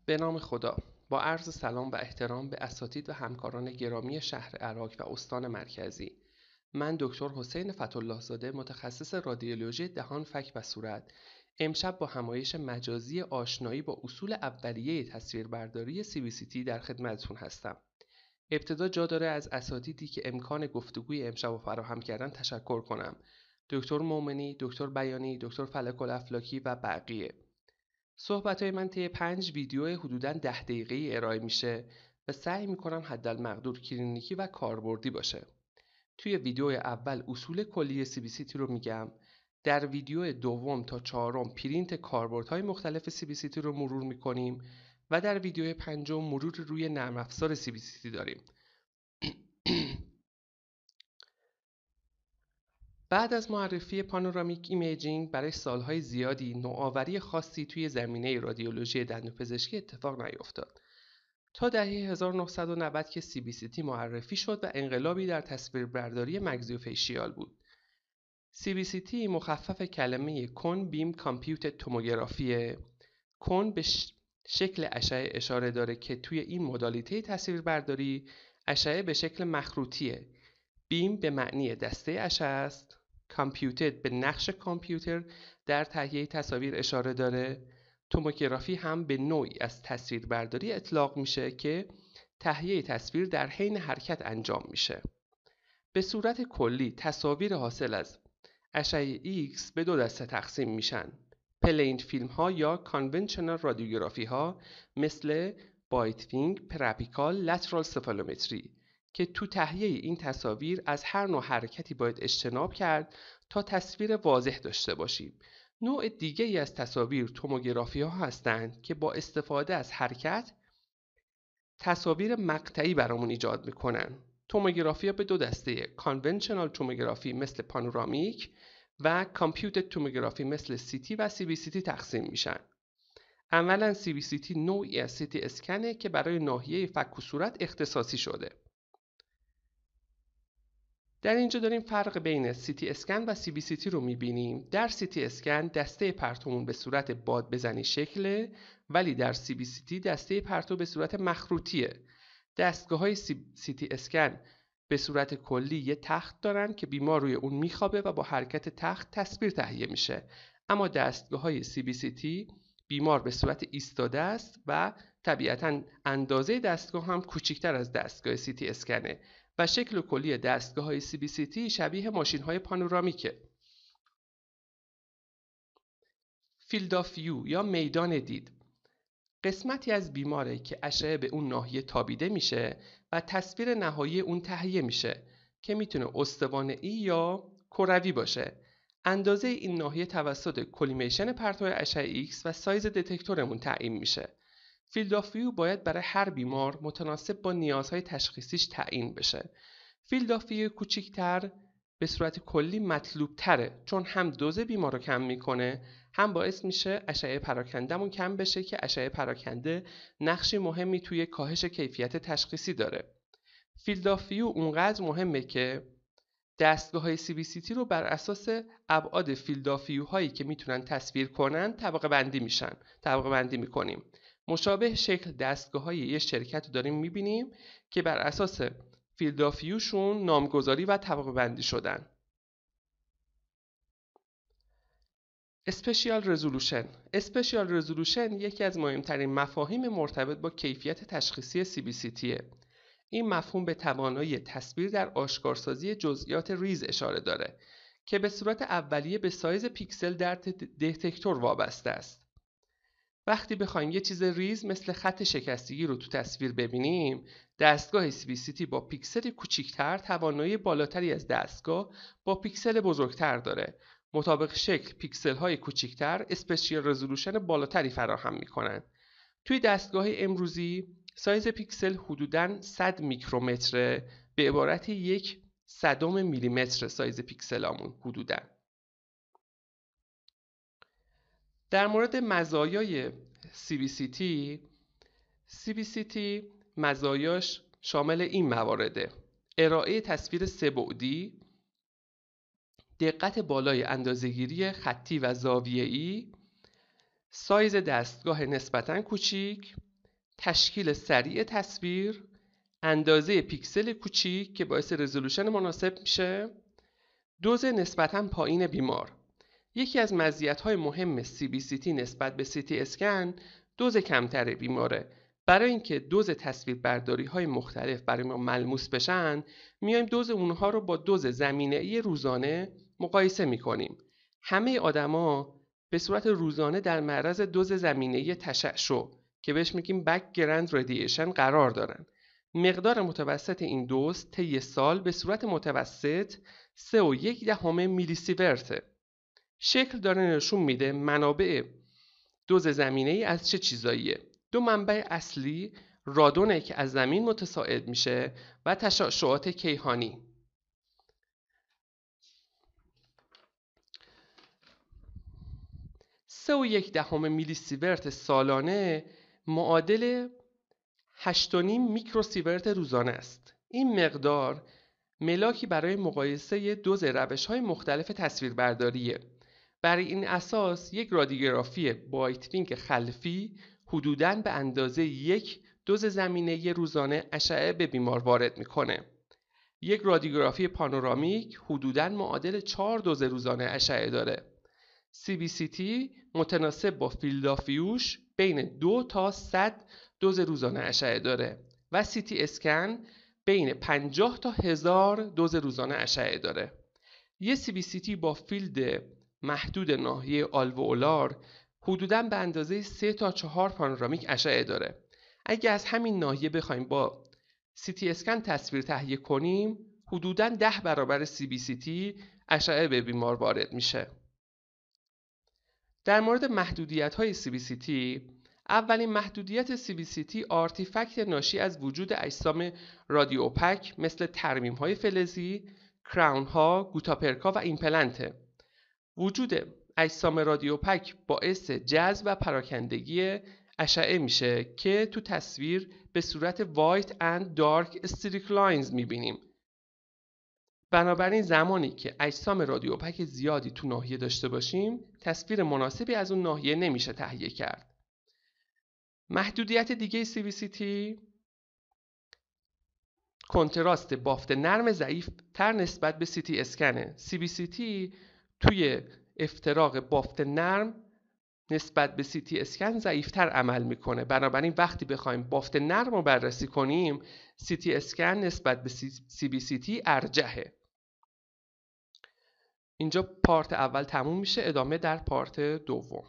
به نام خدا. با عرض سلام و احترام به اساتید و همکاران گرامی شهر عراق و استان مرکزی. من دکتر حسین فتح‌الله زاده، متخصص رادیولوژی دهان، فک و صورت، امشب با همایش مجازی آشنایی با اصول اولیه تصویربرداری CBCT در خدمتتون هستم. ابتدا جا داره از اساتیدی که امکان گفتگوی امشب رو فراهم کردن تشکر کنم. دکتر مومنی، دکتر بیانی، دکتر فلک‌الافلاکی و بقیه. صحبت‌های من طی 5 ویدیو حدوداً 10 دقیقه‌ای ارائه میشه و سعی میکنم حدالمقدور کلینیکی و کاربردی باشه. توی ویدیو اول اصول کلی CBCT رو میگم. در ویدیو دوم تا چهارم پرینت کاربردهای مختلف CBCT رو مرور میکنیم و در ویدیو پنجم مرور روی نرم افزار CBCT داریم. بعد از معرفی پانورامیک ایمیجینگ برای سالهای زیادی نوآوری خاصی توی زمینه رادیولوژی دندانپزشکی اتفاق نیفتاد. تا دهه 1990 که CBCT معرفی شد و انقلابی در تصویربرداری مگزیوفیشیال بود. CBCT مخفف کلمه کون بیم کامپیوتد توموگرافیه. کون به شکل اشعه اشاره داره که توی این مدالیته تصویربرداری اشعه به شکل مخروطیه. بیم به معنی دسته اشعه است. کامپیوتد به نقش کامپیوتر در تهیه تصاویر اشاره داره. توموگرافی هم به نوعی از تصویربرداری اطلاق میشه که تهیه تصویر در حین حرکت انجام میشه. به صورت کلی تصاویر حاصل از اشعه X به دو دسته تقسیم میشن: پلین فیلم ها یا کانونشنال رادیوگرافی ها مثل بایتوینگ، پراپیکال، لترال سفالومتری که تو تهیه این تصاویر از هر نوع حرکتی باید اجتناب کرد تا تصویر واضح داشته باشیم. نوع دیگه ای از تصاویر توموگرافی ها هستند که با استفاده از حرکت تصاویر مقطعی برامون ایجاد میکنن. توموگرافی ها به دو دسته: کانونشنال توموگرافی مثل پانورامیک و کامپیوتد توموگرافی مثل CT و CBCT تقسیم میشن. اولا CBCT نوعی از CT اسکنه که برای ناحیه فک و صورت اختصاصی شده. در اینجا داریم فرق بین CT اسکن و CBCT رو میبینیم. در CT اسکن دسته پرتومون به صورت باد بزنی شکله، ولی در CBCT دسته پرتو به صورت مخروطیه. دستگاه‌های CT اسکن به صورت کلی یه تخت دارن که بیمار روی اون میخوابه و با حرکت تخت تصویر تهیه میشه. اما دستگاه‌های CBCT بیمار به صورت ایستاده است و طبیعتاً اندازه دستگاه هم کوچکتر از دستگاه CT اسکنه و شکل کلی دستگاه‌های CBCT شبیه ماشین‌های پانورامیکه. فیلد آف ویو یا میدان دید قسمتی از بیماره که اشعه به اون ناحیه تابیده میشه و تصویر نهایی اون تهیه میشه که میتونه استوانه‌ای یا کروی باشه. اندازه این ناحیه توسط کلیمیشن پرتو اشعه X و سایز دتکتورمون تعیین میشه. فیلد آف ویو باید برای هر بیمار متناسب با نیازهای تشخیصیش تعیین بشه. فیلد آف ویو کوچیک‌تر به صورت کلی مطلوب تره، چون هم دوز بیمار رو کم میکنه، هم باعث میشه اشعه پراکنده‌مون کم بشه که اشعه پراکنده نقشی مهمی توی کاهش کیفیت تشخیصی داره. فیلد آف ویو اونقدر مهمه که دستگاه‌های CBCT رو بر اساس ابعاد فیلد آف ویو هایی که میتونن تصویر کنن طبقه بندی میکنیم. مشابه شکل دستگاه‌های یه شرکت رو داریم میبینیم که بر اساس فیلد آف ویوشون نامگذاری و طبقه بندی شدن. اسپشیال رزولوشن یکی از مهمترین مفاهیم مرتبط با کیفیت تشخیصی CBCT. این مفهوم به توانایی تصویر در آشکارسازی جزئیات ریز اشاره داره که به صورت اولیه به سایز پیکسل در دتکتور وابسته است. وقتی بخوایم یه چیز ریز مثل خط شکستگی رو تو تصویر ببینیم، دستگاه CBCT با پیکسل کوچیکتر توانایی بالاتری از دستگاه با پیکسل بزرگتر داره. مطابق شکل پیکسل های کوچیکتر اسپشیال رزولوشن بالاتری فراهم میکنن. توی دستگاه امروزی سایز پیکسل حدوداً 100 میکرومتره، به عبارت 1/100 میلیمتر سایز پیکسلامون حدوداً. در مورد مزایای CBCT مزایاش شامل این موارده: ارائه تصویر سه‌بعدی، دقت بالای اندازه‌گیری خطی و زاویه‌ای، سایز دستگاه نسبتاً کوچیک، تشکیل سریع تصویر، اندازه پیکسل کوچیک که باعث رزولوشن مناسب میشه، دوز نسبتاً پایین بیمار. یکی از مزیت‌های مهم CBCT نسبت به CT اسکن دوز کمتر بیماره. برای اینکه دوز تصویربرداری‌های مختلف برای ما ملموس بشن، میایم دوز اونها رو با دوز زمینه‌ای روزانه مقایسه می‌کنیم. همه آدما به صورت روزانه در معرض دوز زمینه‌ای تشعشع که بهش میگیم بک‌گراند رادییشن قرار دارن. مقدار متوسط این دوز طی سال به صورت متوسط 3.1 میلی سیورته. شکل داره نشون میده منابع دوز زمینه‌ای از چه چیزاییه. دو منبع اصلی رادونه که از زمین متساعد میشه و تشعشعات کیهانی. سه و یک دهم میلی سیورت سالانه معادل 8.5 میکروسیورت روزانه است. این مقدار ملاکی برای مقایسه دوز روش‌های مختلف تصویربرداریه. برای این اساس یک رادیوگرافی بایتوینگ خلفی حدوداً به اندازه 1 دوز زمینه‌ای روزانه اشعه به بیمار وارد میکنه. یک رادیوگرافی پانورامیک حدوداً معادل 4 دوز روزانه اشعه داره. CBCT متناسب با فیلد آف ویوش بین 2 تا 100 دوز روزانه اشعه داره و CT اسکن بین 50 تا 1000 دوز روزانه اشعه داره. یه CBCT با فیلد محدود ناحیه آلوئولار حدوداً به اندازه 3 تا 4 پانورامیک اشعه داره. اگه از همین ناحیه بخوایم با CT اسکن تصویر تهیه کنیم، حدوداً 10 برابر CBCT اشعه به بیمار وارد میشه. در مورد محدودیت‌های CBCT، اولین محدودیت CBCT آرتیفکت ناشی از وجود اجسام رادیو اوپک مثل ترمیم‌های فلزی، کراون‌ها، گوتاپرکا و ایمپلنته. وجود اجسام رادیو اوپک باعث جذب و پراکندگی اشعه میشه که تو تصویر به صورت وایت اند دارک استریک لاینز میبینیم. بنابراین زمانی که اجسام رادیو اوپک زیادی تو ناحیه داشته باشیم، تصویر مناسبی از اون ناحیه نمیشه تهیه کرد. محدودیت دیگه CBCT کنتراست بافت نرم ضعیف تر نسبت به CT اسکنه. CBCT توی افتراق بافت نرم نسبت به CT اسکن ضعیفتر عمل میکنه. بنابراین وقتی بخوایم بافت نرم رو بررسی کنیم، CT اسکن نسبت به CBCT ارجحه. اینجا پارت اول تموم میشه، ادامه در پارت دوم.